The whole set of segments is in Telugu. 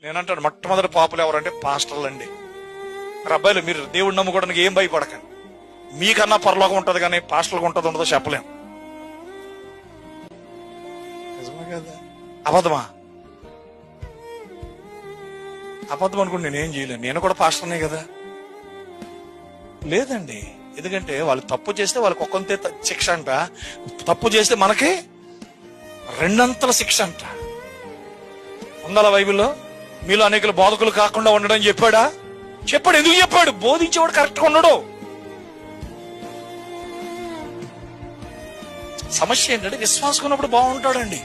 నేనంటాను మొట్టమొదటి పాపులు ఎవరంటే పాస్టర్లు అండి. అబ్బాయిలు మీరు దేవుడిని నమ్ముకోవడానికి ఏం భయపడకండి, మీకన్నా పరలోకం ఉంటుంది కానీ పాస్టర్లకు ఉంటుంది ఉండదో చెప్పలేం. నిజమే కదా? అబద్ధమా? అబద్ధం అనుకుంటే నేనేం చేయలేను, నేను కూడా పాస్టర్నే కదా. లేదండి, ఎందుకంటే వాళ్ళు తప్పు చేస్తే వాళ్ళకి ఒకంతే శిక్ష అంట, తప్పు చేస్తే మనకి రెండంతల శిక్ష అంట. ఉండాల బైబిల్లో? మీలో అనేక బోధకులు కాకుండా ఉండడం చెప్పాడా? చెప్పాడు. ఎందుకు చెప్పాడు? బోధించేవాడు కరెక్ట్గా ఉండడు. సమస్య ఏంటంటే విశ్వాసం ఉన్నప్పుడు బాగుంటాడండి.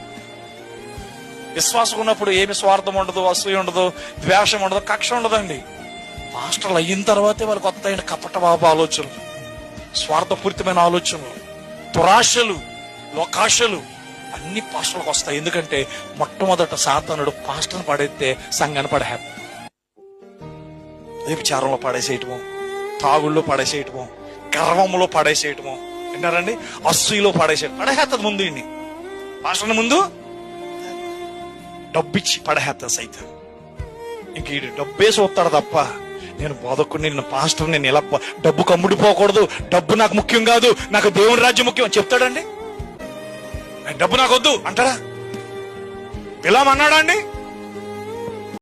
విశ్వాసం ఉన్నప్పుడు ఏమి స్వార్థం ఉండదు, అసూయ ఉండదు, ద్వేషం ఉండదు, కక్ష ఉండదండి. పాస్టర్లు అయిన తర్వాతే వాళ్ళకి కొత్త అయిన కపటబాబు ఆలోచనలు, స్వార్థపూరితమైన ఆలోచనలు, దురాశలు, లోకాశలు అన్ని పాస్టర్లకు వస్తాయి. ఎందుకంటే మొట్టమొదట సాతానుడు పాస్టర్ని పడేస్తే సంఘాన్ని పడేస్తాడు. వ్యభిచారంలో పడేసేయటము, తాగుళ్ళలో పడేసేయటము, గర్వంలో పడేసేయటము, వింటారండి, అసూయలో పడేసేస్తుంది. ముందు ఇన్ని పాస్టర్ని ముందు డబ్బిచ్చి పడేస్తుంది సైతం. ఇంక ఈ డబ్బే చూస్తాడు తప్ప నేను బోధకుడిని, నేను పాస్టర్, నేను ఇలా డబ్బు కమ్ముడిపోకూడదు, డబ్బు నాకు ముఖ్యం కాదు, నాకు దేవుని రాజ్యం ముఖ్యం అని చెప్తాడండి. డబ్బు నాకు వద్దు అంటాడా? ఇలా అన్నాడా అండి?